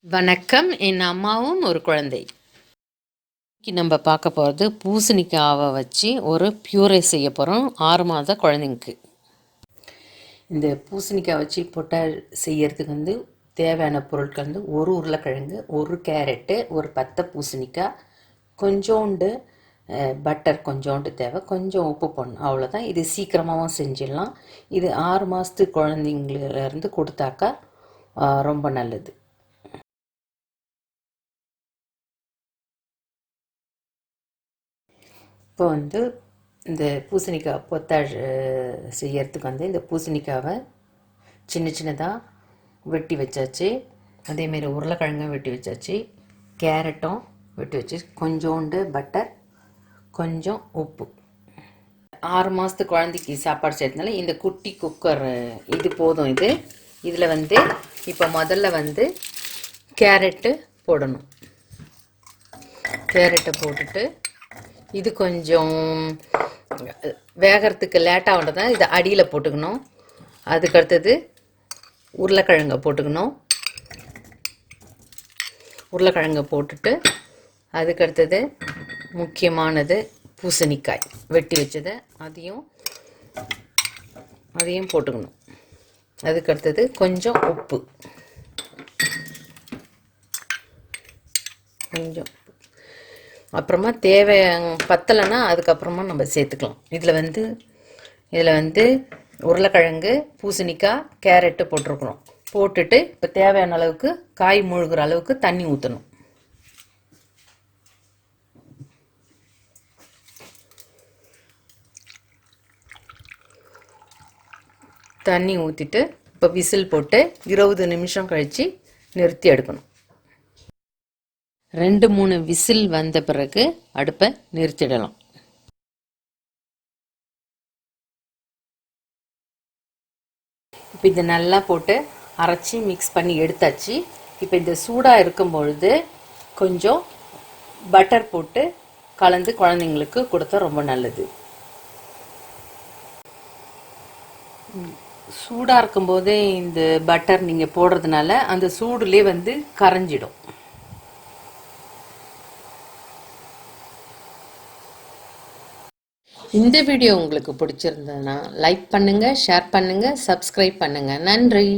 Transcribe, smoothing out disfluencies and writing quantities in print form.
வணக்கம். என் அம்மாவும் ஒரு குழந்தை. இன்னைக்கு நம்ம பார்க்க போகிறது பூசணிக்காவை வச்சு ஒரு பியூரே செய்ய போகிறோம் 6 மாத குழந்தைங்களுக்கு. இந்த பூசணிக்காய் வச்சு பொட்டால் செய்யறதுக்கு தேவையான பொருட்கள் ஒரு உருளைக்கிழங்கு, ஒரு கேரட்டு, ஒரு பத்தை பூசணிக்காய், கொஞ்சோண்டு பட்டர் கொஞ்சோண்டு தேவை, கொஞ்சம் உப்பு போடணும், அவ்வளோதான். இது சீக்கிரமாகவும் செஞ்சிடலாம். இது 6 மாதத்து குழந்தைங்களிலேருந்து கொடுத்தாக்கா ரொம்ப நல்லது. இப்போ இந்த பூசணிக்காய் பொத்தாள் செய்யறதுக்கு இந்த பூசணிக்காவை சின்ன சின்னதாக வெட்டி வச்சாச்சு. அதேமாரி உருளைக்கிழங்கும் வெட்டி வச்சாச்சு, கேரட்டும் வெட்டி வச்சு, கொஞ்சோண்டு பட்டர், கொஞ்சம் உப்பு. 6 மாதத்து குழந்தைக்கு சாப்பாடு செய்யறதுனால இந்த குட்டி குக்கர் இது போதும். இதில் இப்போ முதல்ல கேரட்டு போடணும். கேரட்டை போட்டுட்டு இது கொஞ்சம் வேகிறதுக்கு லேட்டாக இதை அடியில் போட்டுக்கணும். அதுக்கடுத்தது உருளைக்கிழங்கை போட்டுக்கணும். உருளைக்கிழங்கை போட்டுட்டு அதுக்கடுத்தது முக்கியமானது பூசணிக்காய் வெட்டி வச்சதை அதையும் போட்டுக்கணும். அதுக்கடுத்தது கொஞ்சம் உப்பு, கொஞ்சம் அப்புறமா தேவை பத்தலைன்னா அதுக்கப்புறமா நம்ம சேர்த்துக்கலாம். இதில் உருளைக்கிழங்கு, பூசணிக்காய், கேரட்டு போட்டிருக்கணும். போட்டுட்டு இப்போ தேவையான அளவுக்கு காய் முழுகிற அளவுக்கு தண்ணி ஊற்றணும். தண்ணி ஊற்றிட்டு இப்போ விசில் போட்டு 20 நிமிஷம் கழித்து நிறுத்தி எடுக்கணும். 2-3 விசில் வந்த பிறகு அடுப்பை நிறுத்திடலாம். இப்போ இதை நல்லா போட்டு அரைச்சி மிக்ஸ் பண்ணி எடுத்தாச்சு. இப்போ இந்த சூடாக இருக்கும் பொழுது கொஞ்சம் பட்டர் போட்டு கலந்து குழந்தைங்களுக்கு கொடுத்தா ரொம்ப நல்லது. சூடாக இருக்கும்போதே இந்த பட்டர் நீங்கள் போடுறதுனால அந்த சூடுலேயே கரைஞ்சிடும். இந்த வீடியோ உங்களுக்கு பிடிச்சிருந்ததுன்னா லைக் பண்ணுங்கள், ஷேர் பண்ணுங்கள், சப்ஸ்கிரைப் பண்ணுங்கள். நன்றி.